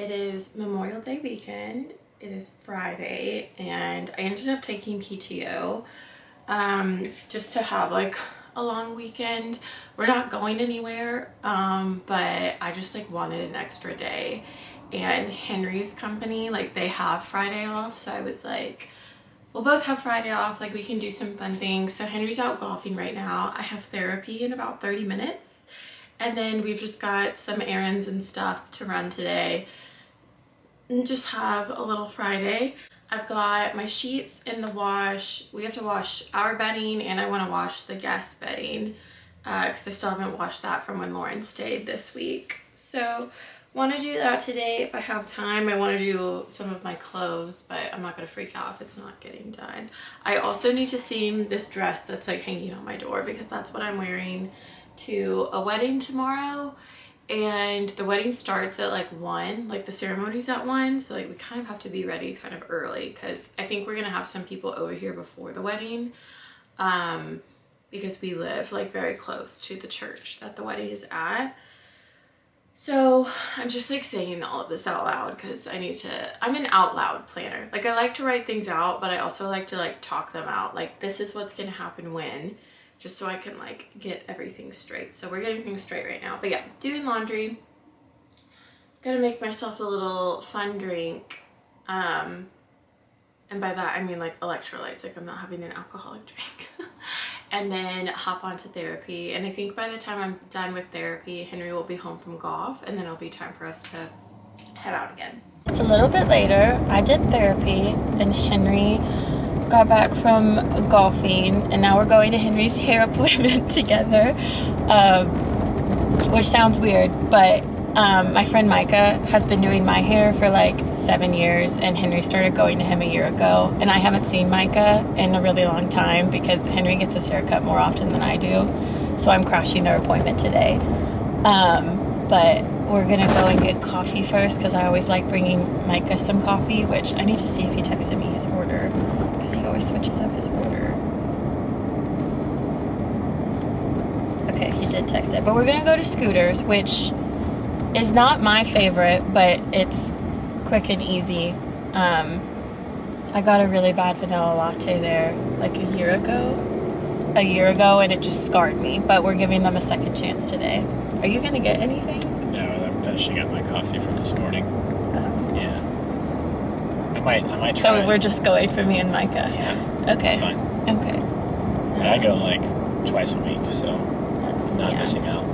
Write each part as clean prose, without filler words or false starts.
It is Memorial Day weekend. It is Friday, and I ended up taking PTO just to have like a long weekend. We're not going anywhere, but I just like wanted an extra day. And Henry's company, like they have Friday off, so I was like, we'll both have Friday off, like we can do some fun things. So Henry's out golfing right now. I have therapy in about 30 minutes. And then we've just got some errands and stuff to run today and just have a little Friday. I've got my sheets in the wash. We have to wash our bedding and I want to wash the guest bedding because I still haven't washed that from when Lauren stayed this week. So want to do that today if I have time. I want to do some of my clothes, but I'm not going to freak out if it's not getting done. I also need to seam this dress that's like hanging on my door because that's what I'm wearing to a wedding tomorrow. And the wedding starts at like 1, like the ceremony's at 1. So like we kind of have to be ready kind of early because I think we're going to have some people over here before the wedding because we live like very close to the church that the wedding is at. So I'm just like saying all of this out loud because I'm an out loud planner. Like I like to write things out, but I also like to like talk them out. Like this is what's going to happen when, just so I can like get everything straight. So we're getting things straight right now. But yeah, doing laundry. Gonna make myself a little fun drink. And by that I mean like electrolytes. Like I'm not having an alcoholic drink. And then hop onto therapy. And I think by the time I'm done with therapy, Henry will be home from golf and then it'll be time for us to head out again. It's a little bit later. I did therapy and Henry got back from golfing and now we're going to Henry's hair appointment together, which sounds weird, but my friend Micah has been doing my hair for like 7 years and Henry started going to him a year ago, and I haven't seen Micah in a really long time because Henry gets his hair cut more often than I do, so I'm crashing their appointment today. But we're gonna go and get coffee first because I always like bringing Micah some coffee, which I need to see if he texted me his order because he always switches up his order. Okay, he did text it, but we're gonna go to Scooters, which is not my favorite, but it's quick and easy. I got a really bad vanilla latte there like a year ago and it just scarred me, but we're giving them a second chance today. Are you gonna get anything? No, I'm finishing up my coffee from this morning. Oh. Yeah. I might try. So we're just going for me and Micah? Yeah. Okay. That's fine. Okay. And I go like twice a week, so That's not missing out.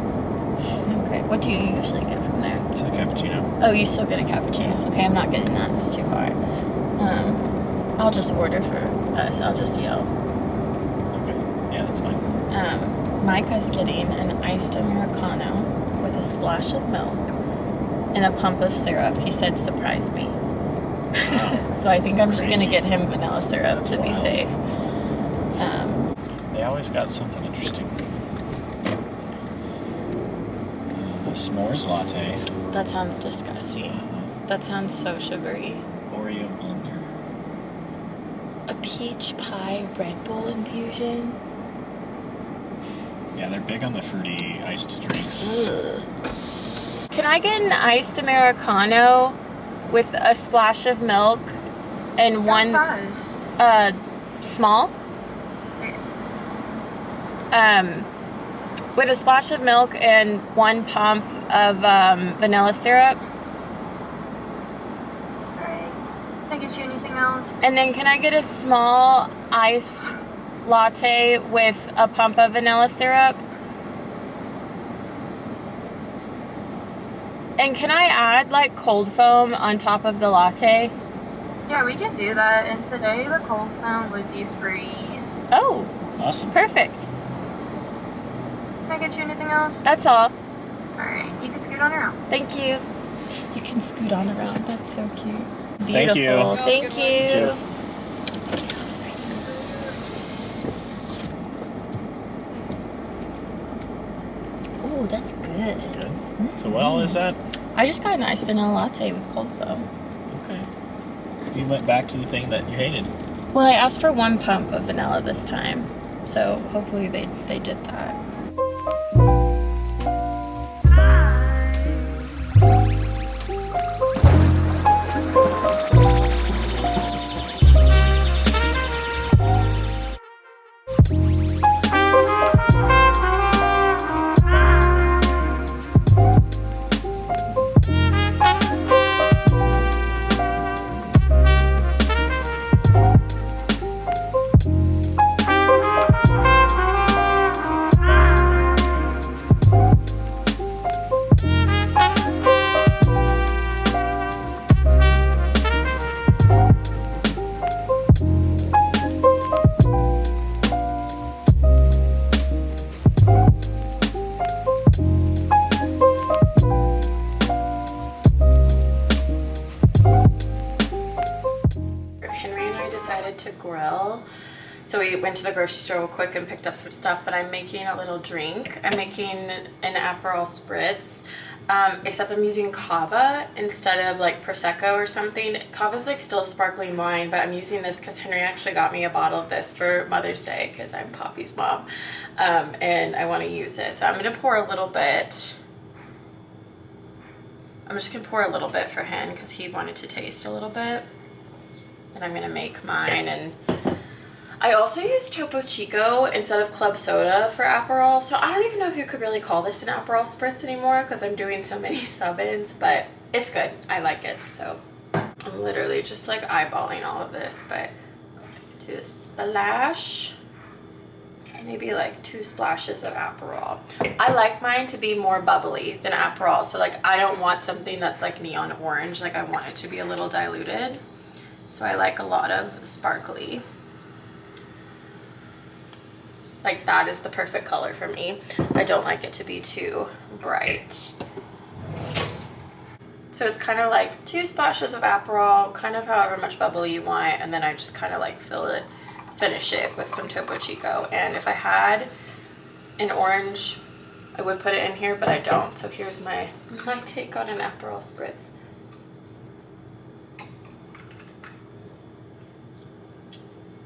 Okay. What do you usually get from there? It's a cappuccino. Oh, you still get a cappuccino. Okay, I'm not getting that. It's too hard. I'll just order for us. I'll just yell. Okay. Yeah, that's fine. Micah's getting an iced Americano with a splash of milk and a pump of syrup. He said, surprise me. Wow. So I think I'm just Crazy. going to get him vanilla syrup to be wild. safe. They always got something interesting. A s'mores latte. That sounds disgusting. That sounds so sugary. Oreo blender. A peach pie Red Bull infusion. Yeah, they're big on the fruity iced drinks. Ugh. Can I get an iced Americano with a splash of milk and one small? With a splash of milk and 1 pump of vanilla syrup. Alright. Can I get you anything else? And then can I get a small iced latte with a pump of vanilla syrup? And can I add like cold foam on top of the latte? Yeah, we can do that. And today the cold foam would be free. Oh, Awesome. perfect. Can I get you anything else? That's all. Alright, you can scoot on around. Thank you. You can scoot on around. That's so cute. Thank you. Beautiful. Thank you. Sure. Oh, that's good. Good. So what all is that? I just got an iced vanilla latte with cold foam. Okay. You went back to the thing that you hated. Well, I asked for 1 pump of vanilla this time, so hopefully they did that. decided to grill. So we went to the grocery store real quick and picked up some stuff, but I'm making a little drink. I'm making an Aperol Spritz, except I'm using Cava instead of like Prosecco or something. Cava's like still sparkling wine, but I'm using this because Henry actually got me a bottle of this for Mother's Day because I'm Poppy's mom, and I want to use it. So I'm going to pour a little bit. I'm just going to pour a little bit for him because he wanted to taste a little bit. And I'm going to make mine. And I also use Topo Chico instead of club soda for Aperol. So I don't even know if you could really call this an Aperol Spritz anymore because I'm doing so many sub-ins, but it's good. I like it. So I'm literally just like eyeballing all of this, but do a splash. Maybe like 2 splashes of Aperol. I like mine to be more bubbly than Aperol. So like I don't want something that's like neon orange. Like I want it to be a little diluted. So I like a lot of sparkly. Like that is the perfect color for me. I don't like it to be too bright. So it's kind of like 2 splashes of Aperol, kind of however much bubbly you want, and then I just kind of like finish it with some Topo Chico. And if I had an orange, I would put it in here, but I don't. So here's my take on an Aperol Spritz.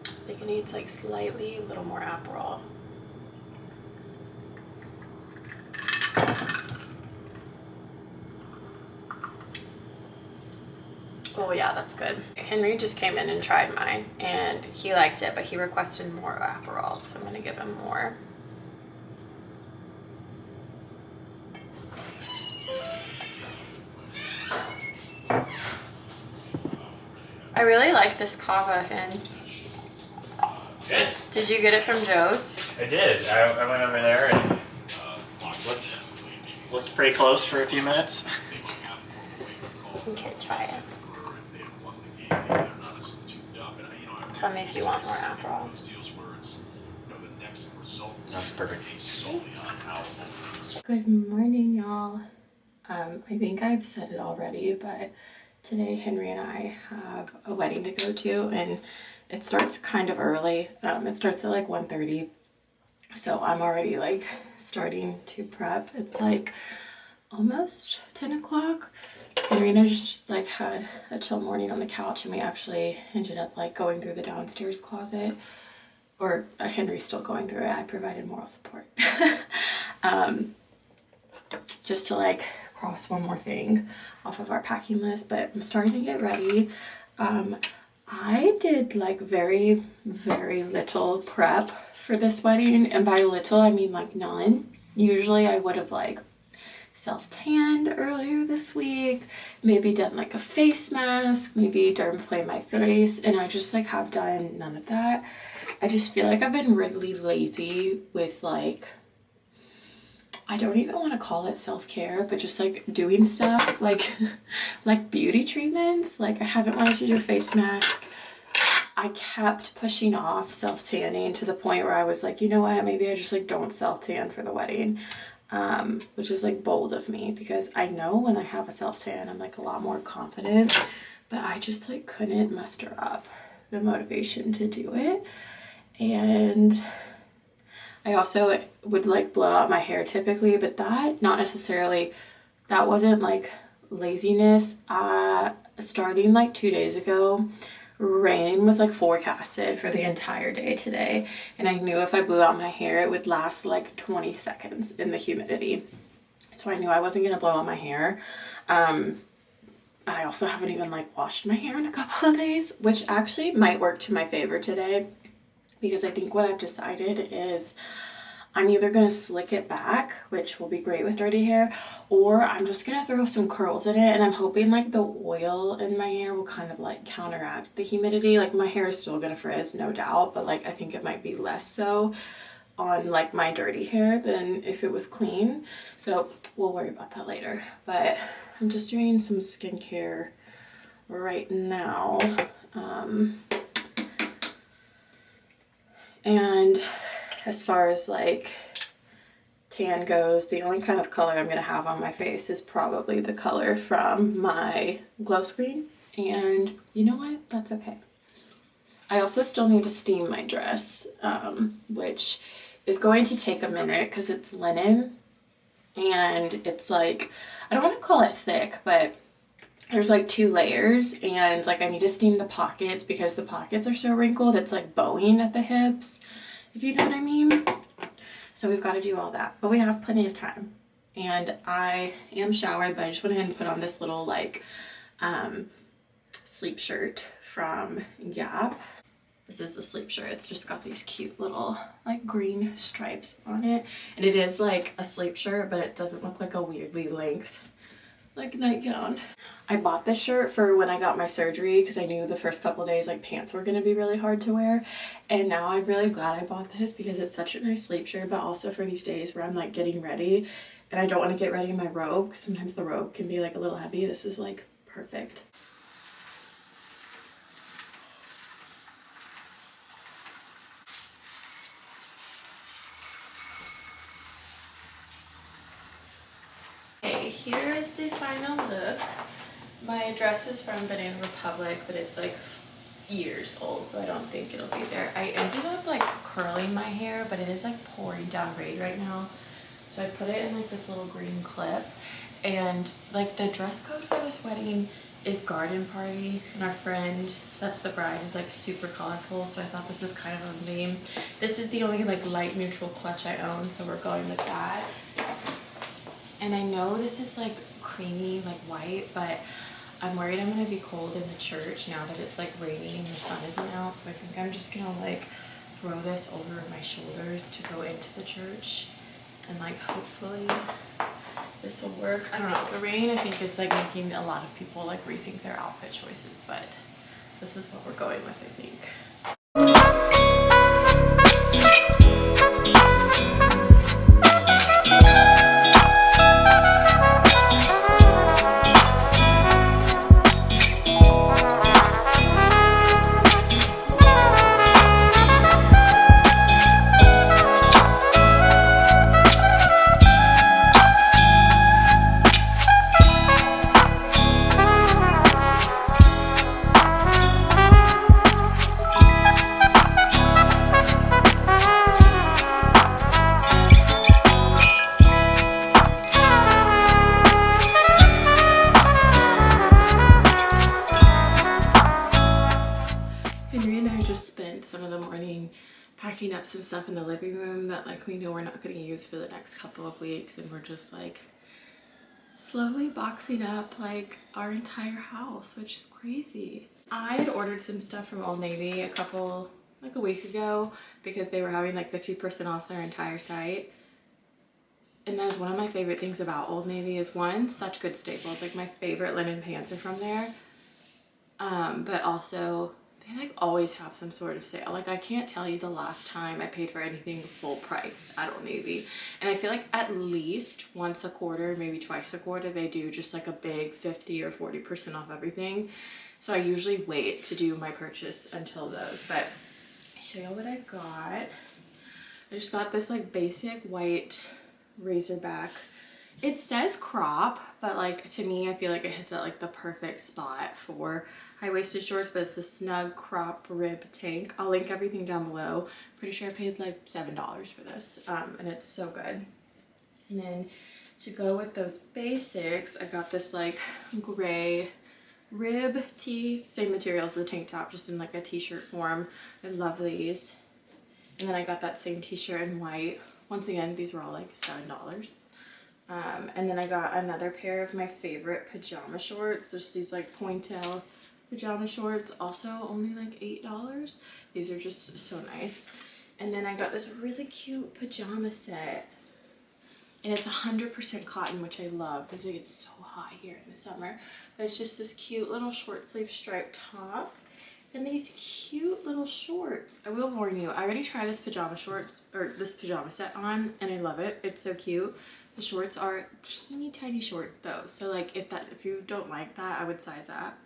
I think it needs like slightly a little more Aperol. Oh yeah, that's good. Henry just came in and tried mine and he liked it, but he requested more Aperol, so I'm gonna give him more. I really like this Cava, Hen. Yes. Did you get it from Joe's? I did. I went over there and looked pretty close for a few minutes. Okay, try it. Tell me if you want more Aperol. That's perfect. Good morning, y'all. I think I've said it already, but today Henry and I have a wedding to go to, and it starts kind of early. It starts at like 1:30, so I'm already like starting to prep. It's like almost 10 o'clock. Henry and I just like had a chill morning on the couch, and we actually ended up like going through the downstairs closet, or Henry's still going through it. I provided moral support. Just to like cross one more thing off of our packing list, but I'm starting to get ready. I did like very, very little prep for this wedding, and by little I mean like none. Usually I would have like self-tanned earlier this week, maybe done like a face mask, maybe dermaplane my face, and I just like have done none of that. I just feel like I've been really lazy with like, I don't even want to call it self-care, but just like doing stuff like like beauty treatments. Like I haven't wanted to do a face mask. I kept pushing off self-tanning to the point where I was like, you know what, maybe I just like don't self-tan for the wedding. Which is like bold of me because I know when I have a self-tan I'm like a lot more confident, but I just like couldn't muster up the motivation to do it. And I also would like blow out my hair typically, but that not necessarily, that wasn't like laziness. Starting like 2 days ago, rain was like forecasted for the entire day today, and I knew if I blew out my hair it would last like 20 seconds in the humidity, so I knew I wasn't gonna blow out my hair. I also haven't even like washed my hair in a couple of days, which actually might work to my favor today, because I think what I've decided is I'm either going to slick it back, which will be great with dirty hair, or I'm just going to throw some curls in it, and I'm hoping like the oil in my hair will kind of like counteract the humidity. Like my hair is still going to frizz, no doubt, but like I think it might be less so on like my dirty hair than if it was clean. So we'll worry about that later. But I'm just doing some skincare right now. And as far as like tan goes, the only kind of color I'm going to have on my face is probably the color from my glow screen. And you know what? That's okay. I also still need to steam my dress, which is going to take a minute because it's linen and it's like, I don't want to call it thick, but there's like 2 layers, and like I need to steam the pockets because the pockets are so wrinkled. It's like bowing at the hips, if you know what I mean. So we've got to do all that, but we have plenty of time. And I am showered, but I just went ahead and put on this little like sleep shirt from Gap. This is the sleep shirt. It's just got these cute little like green stripes on it. And it is like a sleep shirt, but it doesn't look like a weirdly length like nightgown. I bought this shirt for when I got my surgery because I knew the first couple days like pants were going to be really hard to wear. And now I'm really glad I bought this because it's such a nice sleep shirt, but also for these days where I'm like getting ready and I don't want to get ready in my robe because sometimes the robe can be like a little heavy. This is like perfect. Okay, here is the final look. My dress is from Banana Republic, but it's like years old, so I don't think it'll be there. I ended up like curling my hair, but it is like pouring down rain right now. So I put it in like this little green clip, and like the dress code for this wedding is garden party, and our friend that's the bride is like super colorful, so I thought this was kind of a theme. This is the only like light neutral clutch I own, so we're going with that. And I know this is like creamy, like white, but I'm worried I'm gonna be cold in the church now that it's like raining and the sun isn't out. So I think I'm just gonna like throw this over my shoulders to go into the church, and like hopefully this will work. I don't know, the rain I think is like making a lot of people like rethink their outfit choices, but this is what we're going with, I think. Some of the morning packing up some stuff in the living room that like we know we're not going to use for the next couple of weeks, and we're just like slowly boxing up like our entire house, which is crazy. I had ordered some stuff from Old Navy a week ago because they were having like 50% off their entire site. And that is one of my favorite things about Old Navy is one, such good staples. Like my favorite linen pants are from there. But also they like always have some sort of sale. Like I can't tell you the last time I paid for anything full price at Old Navy. And I feel like at least once a quarter, maybe twice a quarter, they do just like a big 50 or 40% off everything. So I usually wait to do my purchase until those. But I'll show you what I got. I just got this like basic white razorback. It says crop, but like to me I feel like it hits at like the perfect spot for high-waisted shorts, but it's the snug crop rib tank. I'll link everything down below. Pretty sure I paid like $7 for this, and it's so good. And then to go with those basics, I got this like gray rib tee, same material as the tank top, just in like a t-shirt form. I love these. And then I got that same t-shirt in white. Once again, these were all like $7. And then I got another pair of my favorite pajama shorts, just these like pointel pajama shorts, also only like $8. These are just so nice. And then I got this really cute pajama set, and it's 100% cotton, which I love because it gets so hot here in the summer. But it's just this cute little short sleeve striped top and these cute little shorts. I will warn you, I already tried this pajama set on, and I love it. It's so cute. The shorts are teeny tiny short though, so like if you don't like that, I would size up.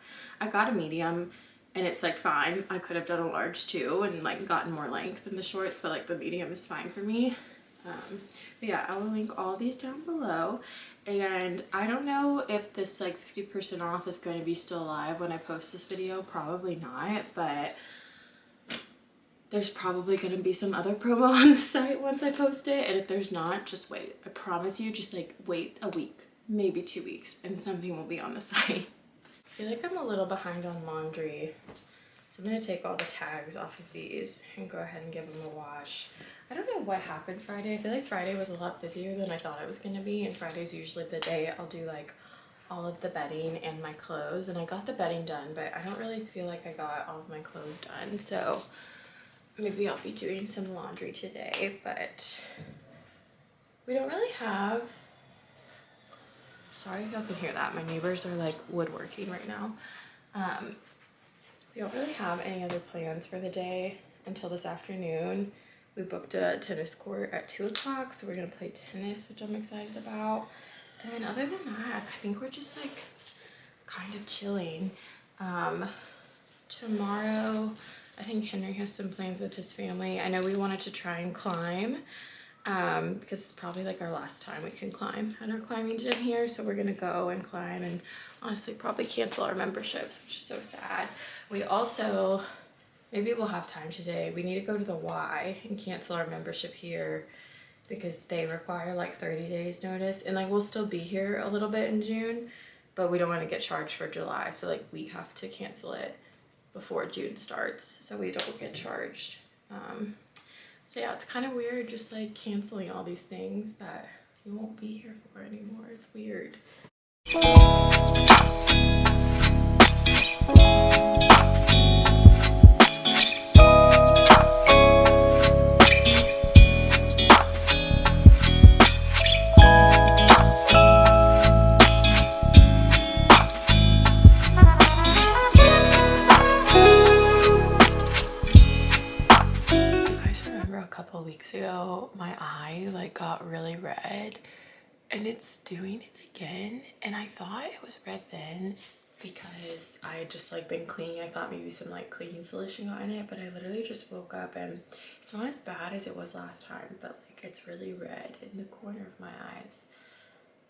I got a medium and it's like fine. I could have done a large too and like gotten more length in the shorts, but like the medium is fine for me. But yeah, I will link all these down below. And I don't know if this like 50% off is going to be still alive when I post this video. Probably not, but There's probably going to be some other promo on the site once I post it, and if there's not, just wait. I promise you, just like wait a week, maybe 2 weeks, and something will be on the site. I feel like I'm a little behind on laundry, so I'm going to take all the tags off of these and go ahead and give them a wash. I don't know what happened Friday. I feel like Friday was a lot busier than I thought it was going to be, and Friday's usually the day I'll do like all of the bedding and my clothes, and I got the bedding done, but I don't really feel like I got all of my clothes done, so maybe I'll be doing some laundry today. But we don't really have, sorry if y'all can hear that, my neighbors are like woodworking right now. We don't really have any other plans for the day until this afternoon. We booked a tennis court at 2 o'clock, so we're gonna play tennis, which I'm excited about. And then other than that, I think we're just like kind of chilling. Tomorrow, I think Henry has some plans with his family. I know we wanted to try and climb because it's probably like our last time we can climb at our climbing gym here. So we're gonna go and climb and honestly probably cancel our memberships, which is so sad. We also, maybe we'll have time today. We need to go to the Y and cancel our membership here because they require like 30 days notice, and like we'll still be here a little bit in June, but we don't want to get charged for July. So like we have to cancel it before June starts so we don't get charged. So yeah, it's kind of weird just like canceling all these things that we won't be here for anymore. It's weird. Weeks ago my eye like got really red, and it's doing it again, and I thought it was red then because I had just like been cleaning. I thought maybe some like cleaning solution got in it, but I literally just woke up and it's not as bad as it was last time, but like it's really red in the corner of my eyes,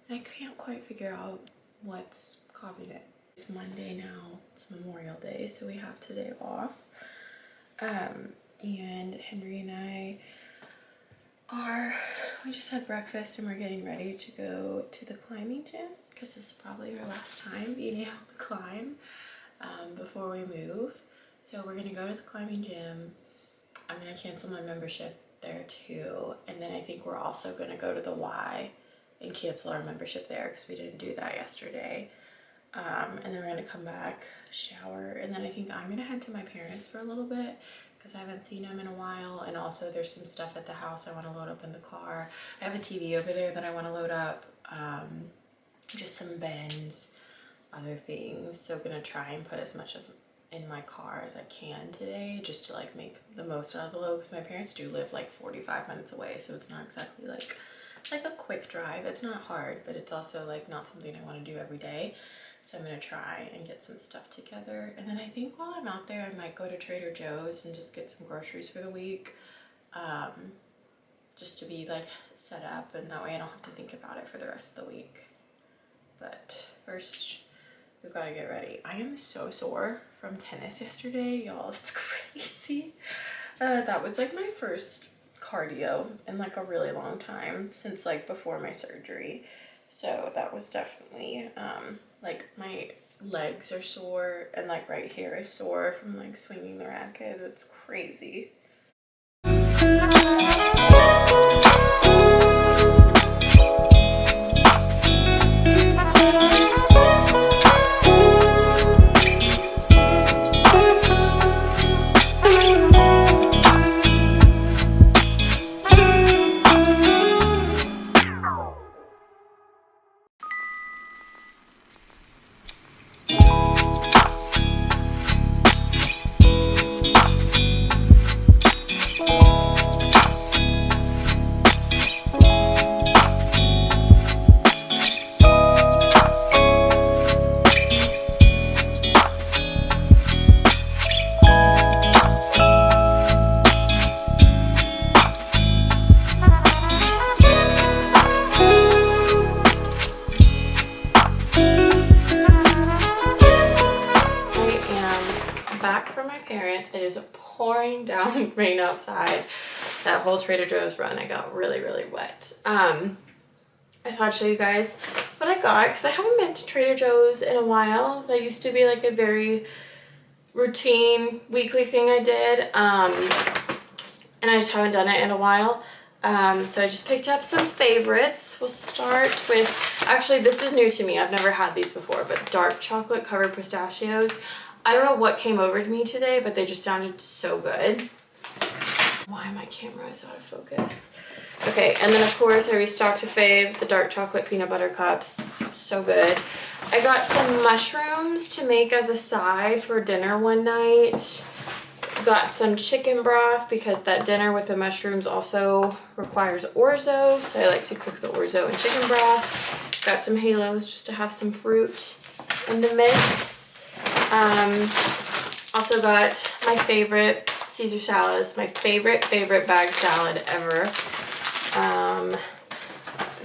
and I can't quite figure out what's causing it. It's Monday now, it's Memorial Day, so we have today off. And Henry and I we just had breakfast and we're getting ready to go to the climbing gym because this is probably our last time being able to climb before we move. So we're gonna go to the climbing gym. I'm gonna cancel my membership there too, and then I think we're also gonna go to the Y and cancel our membership there because we didn't do that yesterday. And then we're gonna come back, shower, and then I think I'm gonna head to my parents for a little bit because I haven't seen them in a while, and also there's some stuff at the house I want to load up in the car. I have a TV over there that I want to load up, just some bins, other things. So I'm gonna try and put as much of in my car as I can today, just to like make the most out of the load, because my parents do live like 45 minutes away, so it's not exactly like a quick drive. It's not hard, but it's also like not something I want to do every day. So I'm gonna try and get some stuff together. And then I think while I'm out there, I might go to Trader Joe's and just get some groceries for the week, just to be like set up, and that way I don't have to think about it for the rest of the week. But first, we've got to get ready. I am so sore from tennis yesterday, y'all. It's crazy. That was like my first cardio in like a really long time, since like before my surgery. So that was definitely like my legs are sore, and like right here is sore from like swinging the racket. It's crazy. Back from my parents. It is pouring down rain outside. That whole Trader Joe's run, I got really, really wet. I thought I'd show you guys what I got because I haven't been to Trader Joe's in a while. That used to be like a very routine weekly thing I did. And I just haven't done it in a while. So I just picked up some favorites. We'll start with, actually this is new to me. I've never had these before, but dark chocolate covered pistachios. I don't know what came over to me today, but they just sounded so good. Why my camera is out of focus? Okay, and then of course I restocked a fave, the dark chocolate peanut butter cups. So good. I got some mushrooms to make as a side for dinner one night. Got some chicken broth because that dinner with the mushrooms also requires orzo, so I like to cook the orzo in chicken broth. Got some halos just to have some fruit in the mix. Also got my favorite Caesar salads, my favorite bag salad ever.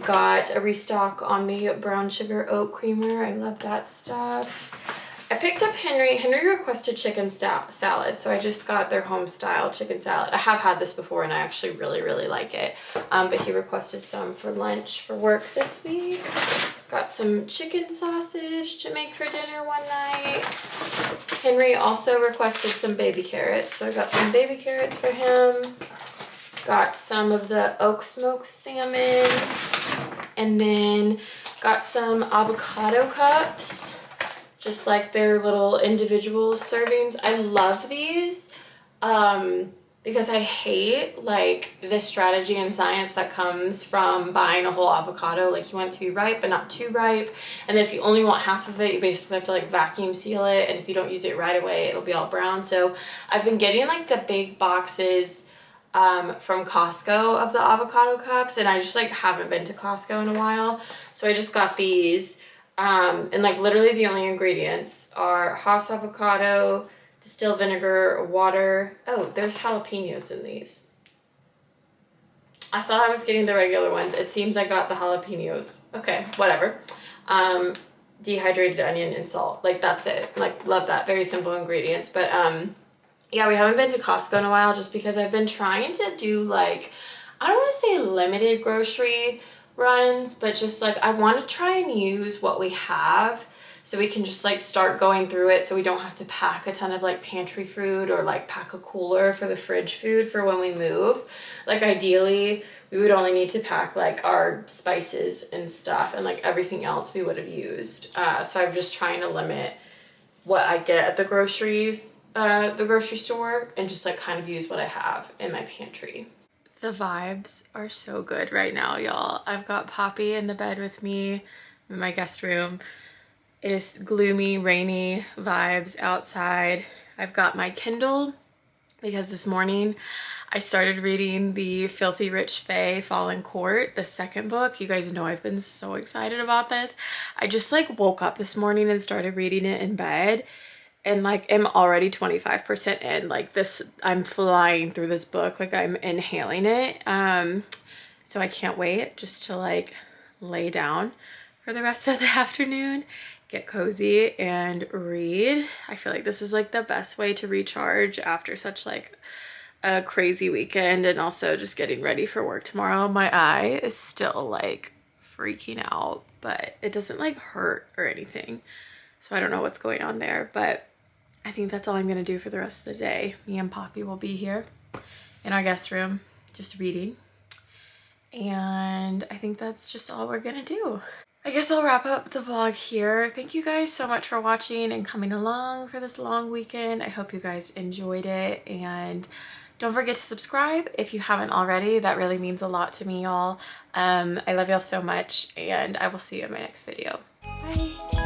Got a restock on the brown sugar oat creamer. I love that stuff. I picked up Henry requested chicken salad, so I just got their home style chicken salad. I have had this before and I actually really, really like it. But he requested some for lunch for work this week. Got some chicken sausage to make for dinner one night. Henry also requested some baby carrots, so I got some baby carrots for him. Got some of the oak smoked salmon, and then got some avocado cups. Just like their little individual servings. I love these because I hate like the strategy and science that comes from buying a whole avocado. Like you want it to be ripe but not too ripe, and then if you only want half of it, you basically have to like vacuum seal it, and if you don't use it right away, it'll be all brown. So I've been getting like the big boxes from Costco of the avocado cups, and I just like haven't been to Costco in a while, so I just got these. And like literally the only ingredients are Hass avocado, distilled vinegar, water. Oh, there's jalapenos in these. I thought I was getting the regular ones. It seems I got the jalapenos. Okay, whatever. Dehydrated onion and salt. Like that's it. Like love that. Very simple ingredients. But yeah, we haven't been to Costco in a while just because I've been trying to do like, I don't want to say limited grocery runs, but just like I want to try and use what we have so we can just like start going through it, so we don't have to pack a ton of like pantry food or like pack a cooler for the fridge food for when we move. Like ideally we would only need to pack like our spices and stuff, and like everything else we would have used. So I'm just trying to limit what I get at the grocery store and just like kind of use what I have in my pantry. The vibes are so good right now, y'all. I've got Poppy in the bed with me in my guest room. It is gloomy, rainy vibes outside. I've got my Kindle because this morning I started reading the Filthy Rich Fae Fall in Court, the second book. You guys know I've been so excited about this. I just like woke up this morning and started reading it in bed, and like am already 25% in. Like this, I'm flying through this book, like I'm inhaling it. So I can't wait just to like lay down for the rest of the afternoon, get cozy and read. I feel like this is like the best way to recharge after such like a crazy weekend, and also just getting ready for work tomorrow. My eye is still like freaking out, but it doesn't like hurt or anything. So I don't know what's going on there, but I think that's all I'm gonna do for the rest of the day. Me and Poppy will be here in our guest room, just reading. And I think that's just all we're gonna do. I guess I'll wrap up the vlog here. Thank you guys so much for watching and coming along for this long weekend. I hope you guys enjoyed it, and don't forget to subscribe if you haven't already. That really means a lot to me, y'all. I love y'all so much, and I will see you in my next video. Bye.